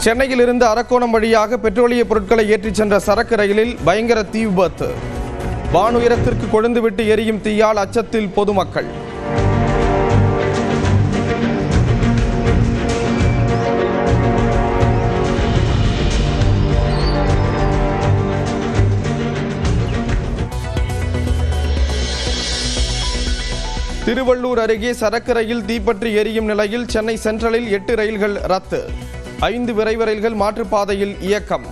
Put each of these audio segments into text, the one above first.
சென்னையிலிருந்து அரக்கோணம் வழியாக பெட்ரோலிய பொருட்களை ஏற்றிச் சென்ற சரக்கு ரயிலில் பயங்கர தீ விபத்து. வானுயரத்திற்கு கொழுந்துவிட்டு எரியும் தீயால் அச்சத்தில் பொதுமக்கள். திருவள்ளூர் அருகே சரக்கு ரயில் தீப்பற்றி எரியும் நிலையில் சென்னை சென்ட்ரலில் 8 ரயில்கள் ரத்து. 5 விரைவு ரயில்கள் மாற்றுப்பாதையில் இயக்கம்.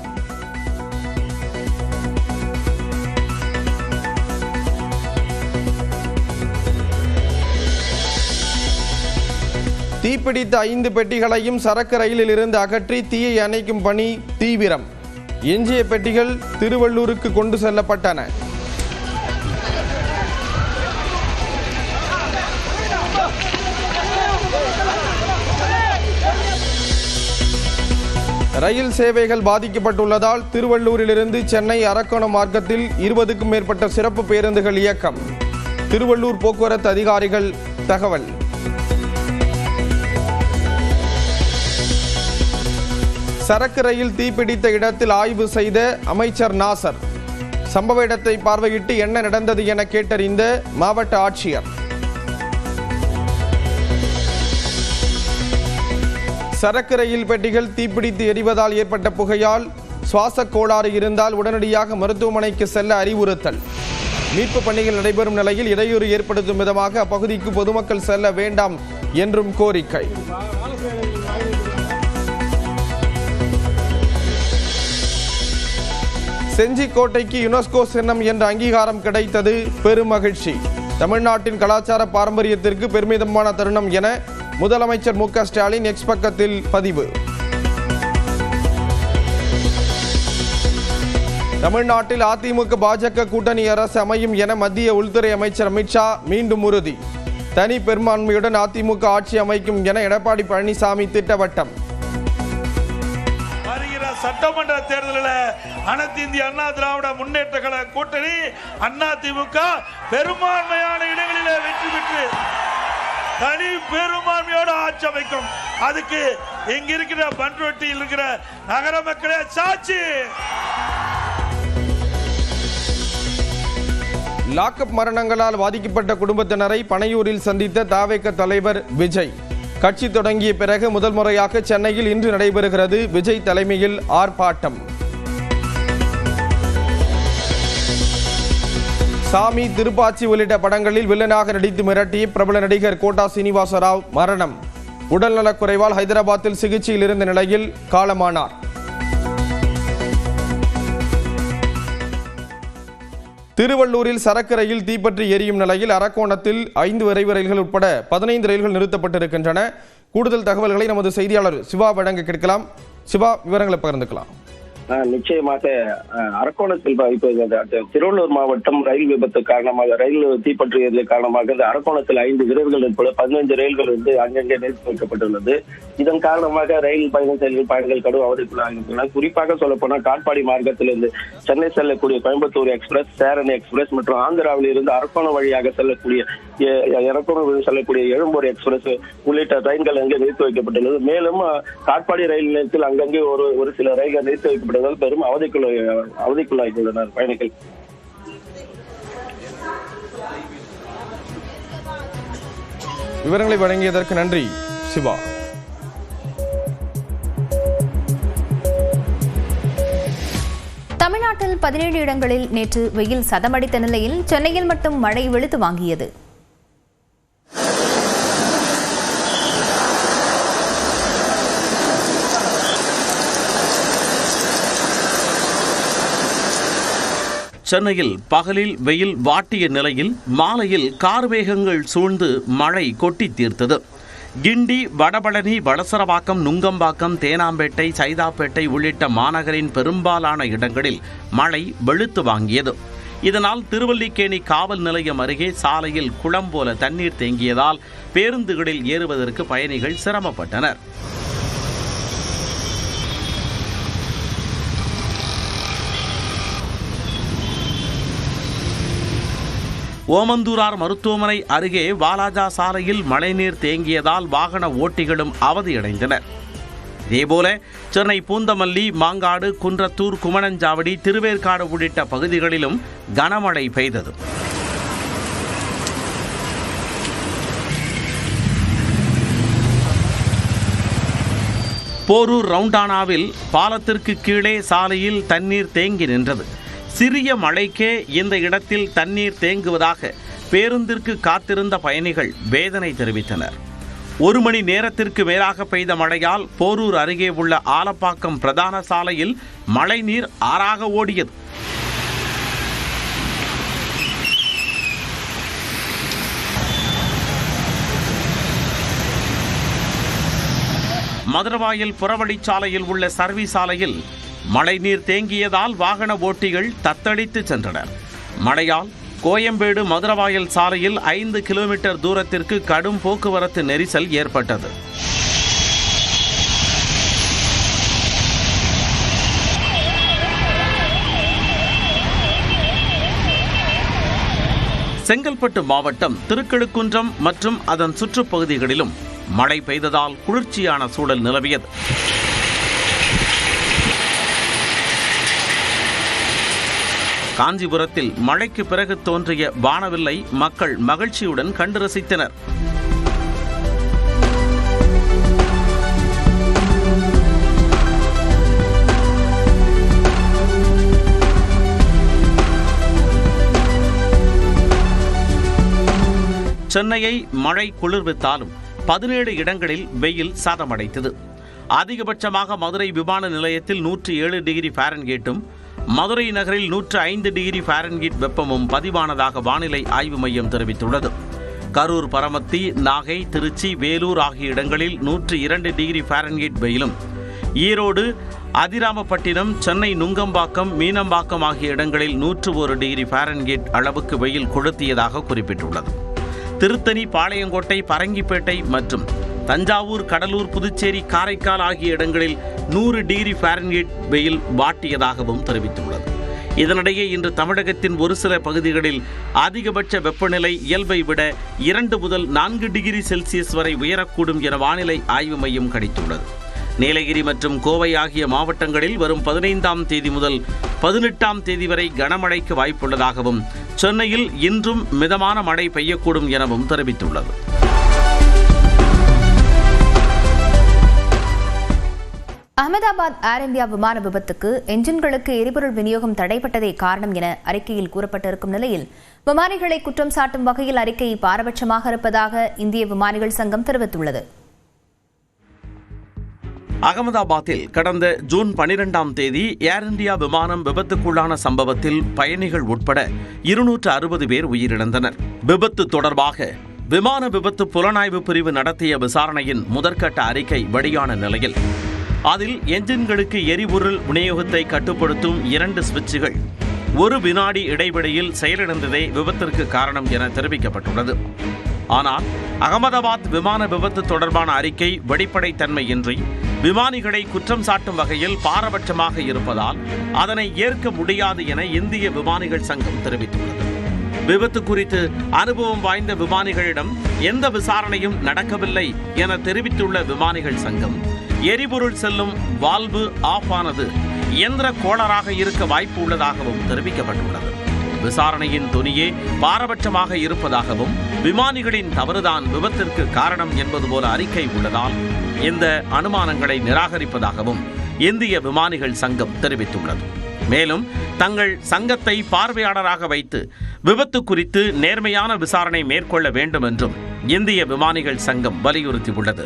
தீப்பிடித்த 5 பெட்டிகளையும் சரக்கு ரயிலில் இருந்து அகற்றி தீயை அணைக்கும் பணி தீவிரம். எஞ்சிய பெட்டிகள் திருவள்ளூருக்கு கொண்டு செல்லப்பட்டன. ரயில் சேவைகள் பாதிக்கப்பட்டுள்ளதால் திருவள்ளூரிலிருந்து சென்னை அரக்கோணம் மார்க்கத்தில் 20க்கும் மேற்பட்ட சிறப்பு பேருந்துகள் இயக்கம். திருவள்ளூர் போக்குவரத்து அதிகாரிகள் தகவல். சரக்கு ரயில் தீப்பிடித்த இடத்தில் ஆய்வு செய்த அமைச்சர் நாசர். சம்பவ இடத்தை பார்வையிட்டு என்ன நடந்தது என கேட்டறிந்த மாவட்ட ஆட்சியர். சரக்கு ரயில் பெட்டிகள் தீப்பிடித்து எரிவதால் ஏற்பட்ட புகையால் சுவாச கோளாறு இருந்தால் உடனடியாக மருத்துவமனைக்கு செல்ல அறிவுறுத்தல். மீட்பு பணிகள் நடைபெறும் நிலையில் இடையூறு ஏற்படுத்தும் விதமாக அப்பகுதிக்கு பொதுமக்கள் செல்ல வேண்டாம் என்றும் கோரிக்கை. செஞ்சிக்கோட்டைக்கு யுனெஸ்கோ சின்னம் என்ற அங்கீகாரம் கிடைத்தது பெரும் மகிழ்ச்சி. தமிழ்நாட்டின் கலாச்சார பாரம்பரியத்திற்கு பெருமிதமான தருணம் என முதலமைச்சர் மு க ஸ்டாலின் எக்ஸ் பக்கத்தில் பதிவு. தமிழ்நாட்டில் அதிமுக பாஜக கூட்டணி அரசு அமையும் என மத்திய உள்துறை அமைச்சர் அமித்ஷா மீண்டும் உறுதி. தனி பெரும்பான்மையுடன் அதிமுக ஆட்சி அமைக்கும் என எடப்பாடி பழனிசாமி திட்டவட்டம். வருகிற சட்டமன்ற தேர்தலில் அனைத்து இந்திய அண்ணா திராவிட முன்னேற்ற கழக கூட்டணி அதிமுக பெரும்பான்மையான இடங்களிலே வெற்றி பெற்று தனி பெரும்பான்மையோடு ஆட்சி அமைக்கும். அதுக்கு இங்க இருக்கிற பண்ருட்டியில் இருக்கிற நகர மக்களே சாட்சி. லாக்அப் மரணங்களால் பாதிக்கப்பட்ட குடும்பத்தினரை பனையூரில் சந்தித்த தவேக தலைவர் விஜய். கட்சி தொடங்கிய பிறகு முதல் முறையாக சென்னையில் இன்று நடைபெறுகிறது விஜய் தலைமையில் ஆர்ப்பாட்டம். சாமி, திருப்பாச்சி உள்ளிட்ட படங்களில் வில்லனாக நடித்து மிரட்டிய பிரபல நடிகர் கோட்டா சீனிவாச ராவ் மரணம். உடல்நலக் குறைவால் ஹைதராபாத்தில் சிகிச்சையில் இருந்த நிலையில் காலமானார். திருவள்ளூரில் சரக்கு ரயில் தீப்பற்றி எரியும் நிலையில் அரக்கோணத்தில் 5 விரைவு ரயில்கள் உட்பட 15 ரயில்கள் நிறுத்தப்பட்டிருக்கின்றன. கூடுதல் தகவல்களை நமது செய்தியாளர் சிவா வழங்க கேட்கலாம். சிவா, விவரங்களை பகிர்ந்துக்கலாம். நிச்சயமாக அரக்கோணத்தில் திருவள்ளூர் மாவட்டம் ரயில் விபத்து காரணமாக ரயில் தீப்பற்றியது காரணமாக அரக்கோணத்தில் 5 வீரர்கள் உட்பட 15 ரயில்கள் அங்கங்கே நிறுத்தி வைக்கப்பட்டுள்ளது. இதன் காரணமாக ரயில் பயணம் செல்லும் பயணிகள் கடும் அவதிக்குள்ளாகின்றனர். குறிப்பாக சொல்ல போனால் காட்பாடி மார்க்கத்திலிருந்து சென்னை செல்லக்கூடிய கோயம்புத்தூர் எக்ஸ்பிரஸ், சேரன் எக்ஸ்பிரஸ் மற்றும் ஆந்திராவில் இருந்து அரக்கோணம் வழியாக செல்லக்கூடிய எழும்பூர் எக்ஸ்பிரஸ் உள்ளிட்ட ரயில்கள் அங்கே நிறுத்தி வைக்கப்பட்டுள்ளது. மேலும் காட்பாடி ரயில் நிலையத்தில் அங்கங்கே ஒரு சில ரயில்கள் நிறுத்தி வைக்கப்பட்டதால் பெரும் அவதிக்குள்ளாகியுள்ளனர் பயணிகள். விவரங்களை வழங்கியதற்கு நன்றி சிவா. தமிழ்நாட்டில் 17 இடங்களில் நேற்று வெயில் சதமடித்த நிலையில் சென்னையில் மட்டும் மழை வெளுத்து வாங்கியது. சென்னையில் பகலில் வெயில் வாட்டிய நிலையில் மாலையில் கார்மேகங்கள் சூழ்ந்து மழை கொட்டி தீர்த்தது. கிண்டி, வடபழனி, வளசரவாக்கம், நுங்கம்பாக்கம், தேனாம்பேட்டை, சைதாப்பேட்டை உள்ளிட்ட மாநகரின் பெரும்பாலான இடங்களில் மழை வெளுத்து வாங்கியது. இதனால் திருவல்லிக்கேணி காவல் நிலையம் அருகே சாலையில் குளம் போல தண்ணீர் தேங்கியதால் பேருந்துகளில் ஏறுவதற்கு பயணிகள் சிரமப்பட்டனர். ஓமந்தூரார் மருத்துவமனை அருகே வாலாஜா சாலையில் மழைநீர் தேங்கியதால் வாகன ஓட்டிகளும் அவதியடைந்தனர். இதேபோல சென்னை பூந்தமல்லி, மாங்காடு, குன்றத்தூர், குமணஞ்சாவடி, திருவேற்காடு உள்ளிட்ட பகுதிகளிலும் கனமழை பெய்தது. போரூர் ரவுண்டானாவில் பாலத்திற்கு கீழே சாலையில் தண்ணீர் தேங்கி நின்றது. சிறிய மழைக்கே இந்த இடத்தில் தண்ணீர் தேங்குவதாக பேருந்திற்கு காத்திருந்த பயணிகள் வேதனை தெரிவித்தனர். 1 மணி நேரத்திற்கு மேலாக பெய்த மழையால் போரூர் அருகே உள்ள ஆலப்பாக்கம் பிரதான சாலையில் மழைநீர் ஆறாக ஓடியது. மதுரவாயல் புறவழிச்சாலையில் உள்ள சர்வீஸ் சாலையில் மழைநீர் தேங்கியதால் வாகன ஓட்டிகள் தத்தளித்து சென்றனர். மழையால் கோயம்பேடு மதுரவாயல் சாலையில் 5 கிலோமீட்டர் தூரத்திற்கு கடும் போக்குவரத்து நெரிசல் ஏற்பட்டது. செங்கல்பட்டு மாவட்டம் திருக்கழுக்குன்றம் மற்றும் அதன் சுற்றுப்பகுதிகளிலும் மழை பெய்ததால் குளிர்ச்சியான சூழல் நிலவியது. காஞ்சிபுரத்தில் மழைக்கு பிறகு தோன்றிய வானவில்லை மக்கள் மகிழ்ச்சியுடன் கண்டு ரசித்தனர். சென்னையை மழை குளிர்வித்தாலும் 17 இடங்களில் வெயில் சாதமடைத்தது. அதிகபட்சமாக மதுரை விமான நிலையத்தில் 107 டிகிரி ஃபாரன்ஹீட்டும், மதுரை நகரில் 105 டிகிரி ஃபாரன்ஹீட் வெப்பமும் பதிவானதாக வானிலை ஆய்வு மையம் தெரிவித்துள்ளது. கரூர், பரமத்தி, நாகை, திருச்சி, வேலூர் ஆகிய இடங்களில் 102 டிகிரி ஃபாரன்ஹீட் வெயிலும், ஈரோடு, அதிராமப்பட்டினம், சென்னை நுங்கம்பாக்கம், மீனம்பாக்கம் ஆகிய இடங்களில் 101 டிகிரி ஃபாரன்ஹீட் அளவுக்கு வெயில் கொளுத்தியதாக குறிப்பிட்டுள்ளது. திருத்தணி, பாளையங்கோட்டை, பரங்கிப்பேட்டை மற்றும் தஞ்சாவூர், கடலூர், புதுச்சேரி, காரைக்கால் ஆகிய இடங்களில் 100 டிகிரி ஃபாரன்ஹீட் வெயில் வாட்டியதாகவும் தெரிவித்துள்ளது. இதனிடையே இன்று தமிழகத்தின் ஒரு சில பகுதிகளில் அதிகபட்ச வெப்பநிலை இயல்பை விட 2 முதல் 4 டிகிரி செல்சியஸ் வரை உயரக்கூடும் என வானிலை ஆய்வு மையம் கணித்துள்ளது. நீலகிரி மற்றும் கோவை ஆகிய மாவட்டங்களில் வரும் 15ஆம் தேதி முதல் 18ஆம் தேதி வரை கனமழைக்கு வாய்ப்புள்ளதாகவும், சென்னையில் இன்றும் மிதமான மழை பெய்யக்கூடும் எனவும் தெரிவித்துள்ளது. அகமதாபாத் ஏர் இந்தியா விமான விபத்துக்கு என்ஜின்களுக்கு எரிபொருள் விநியோகம் தடைப்பட்டதே காரணம் என அறிக்கையில் கூறப்பட்டிருக்கும் நிலையில், விமானிகளை குற்றம் சாட்டும் வகையில் அறிக்கை பாரபட்சமாக இருப்பதாக இந்திய விமானிகள் சங்கம் தெரிவித்துள்ளது. அகமதாபாத்தில் கடந்த ஜூன் 12ஆம் தேதி ஏர் இந்தியா விமானம் விபத்துக்குள்ளான சம்பவத்தில் பயணிகள் உட்பட 260 பேர் உயிரிழந்தனர். விபத்து தொடர்பாக விமான விபத்து புலனாய்வு பிரிவு நடத்திய விசாரணையின் முதற்கட்ட அறிக்கை வெளியான நிலையில், அதில் என்ஜின்களுக்கு எரிபொருள் விநியோகத்தை கட்டுப்படுத்தும் 2 சுவிட்சுகள் 1 வினாடி இடைவெளியில் செயலிழந்ததே விபத்திற்கு காரணம் என தெரிவிக்கப்பட்டுள்ளது. ஆனால் அகமதாபாத் விமான விபத்து தொடர்பான அறிக்கை வெளிப்படைத்தன்மையின்றி விமானிகளை குற்றம் சாட்டும் வகையில் பாரபட்சமாக இருப்பதால் அதனை ஏற்க முடியாது என இந்திய விமானிகள் சங்கம் தெரிவித்துள்ளது. விபத்து குறித்து அனுபவம் வாய்ந்த விமானிகளிடம் எந்த விசாரணையும் நடக்கவில்லை என தெரிவித்துள்ள விமானிகள் சங்கம், எரிபொருள் செல்லும் வால்வு ஆஃப் ஆனது இயந்திர கோளாறாக இருக்க வாய்ப்பு உள்ளதாகவும் தெரிவிக்கப்பட்டுள்ளது. விசாரணையின் துணியே பாரபட்சமாக இருப்பதாகவும், விமானிகளின் தவறுதான் விபத்திற்கு காரணம் என்பது போல அறிக்கை உள்ளதால் இந்த அனுமானங்களை நிராகரிப்பதாகவும் இந்திய விமானிகள் சங்கம் தெரிவித்துள்ளது. மேலும் தங்கள் சங்கத்தை பார்வையாளராக வைத்து விபத்து குறித்து நேர்மையான விசாரணை மேற்கொள்ள வேண்டும் என்றும் இந்திய விமானிகள் சங்கம் வலியுறுத்தியுள்ளது.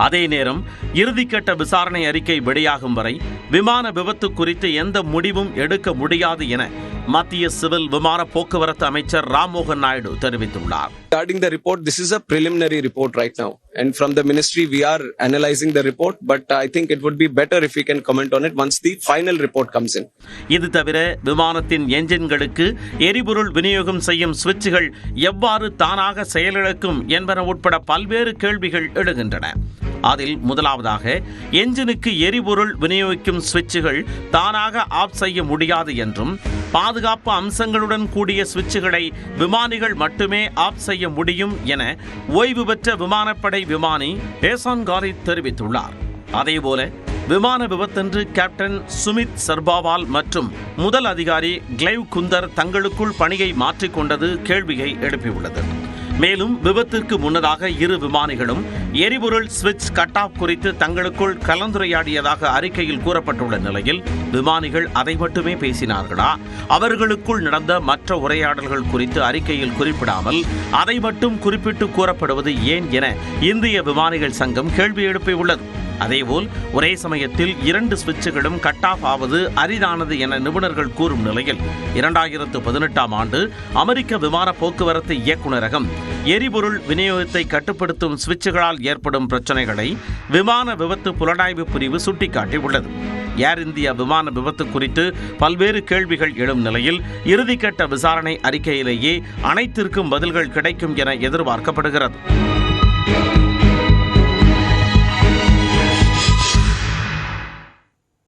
அதே நேரம் இறுதிக்கட்ட விசாரணை அறிக்கை வெளியாகும் வரை விமான விபத்து குறித்து எந்த முடிவும் எடுக்க முடியாது என மத்திய சிவில் விமான போக்குவரத்து அமைச்சர் ராம்மோகன் நாயுடு தெரிவித்துள்ளார். Regarding the report, this is a preliminary report right now, and from the ministry we are analyzing the report, but I think it would be better if we can comment on it once the final report comes in. இது தவிர விமானத்தின் என்ஜின்களுக்கு எரிபொருள் விநியோகம் செய்யும் சுவிட்சுகள் எவ்வாறு தானாக செயலிழக்கும் என்பன உட்பட பல்வேறு கேள்விகள் எழுகின்றன. அதில் முதலாவதாக, என்ஜினுக்கு எரிபொருள் விநியோகிக்கும் சுவிட்சுகள் தானாக ஆஃப் செய்ய முடியாது என்றும், பாதுகாப்பு அம்சங்களுடன் கூடிய சுவிட்சுகளை விமானிகள் மட்டுமே ஆஃப் செய்ய முடியும் என ஓய்வு பெற்ற விமானப்படை விமானி ஏசான் காரித் தெரிவித்துள்ளார். அதேபோல விமான விபத்தன்று கேப்டன் சுமித் சர்பாவால் மற்றும் முதல் அதிகாரி கிளைவ் குந்தர் தங்களுக்குள் பணியை மாற்றிக்கொண்டது கேள்வியை எழுப்பியுள்ளது. மேலும் விபத்திற்கு முன்னதாக இரு விமானிகளும் எரிபொருள் ஸ்விட்ச் கட் ஆஃப் குறித்து தங்களுக்குள் கலந்துரையாடியதாக அறிக்கையில் கூறப்பட்டுள்ள நிலையில் விமானிகள் அதை மட்டுமே பேசினார்களா, அவர்களுக்குள் நடந்த மற்ற உரையாடல்கள் குறித்து அறிக்கையில் குறிப்பிடாமல் அதை மட்டும் குறிப்பிட்டு கூறப்படுவது ஏன் என இந்திய விமானிகள் சங்கம் கேள்வி எழுப்பியுள்ளது. அதேபோல் ஒரே சமயத்தில் 2 சுவிட்சுகளும் கட் ஆஃப் ஆவது அரிதானது என நிபுணர்கள் கூறும் நிலையில் 2018ஆம் ஆண்டு அமெரிக்க விமான போக்குவரத்து இயக்குநரகம் எரிபொருள் விநியோகத்தை கட்டுப்படுத்தும் சுவிட்சுகளால் ஏற்படும் பிரச்சனைகளை விமான விபத்து புலனாய்வு பிரிவு சுட்டிக்காட்டியுள்ளது. ஏர் இந்தியா விமான விபத்து குறித்து பல்வேறு கேள்விகள் எழும் நிலையில் இறுதிக்கட்ட விசாரணை அறிக்கையிலேயே அனைத்திற்கும் பதில்கள் கிடைக்கும் என எதிர்பார்க்கப்படுகிறது.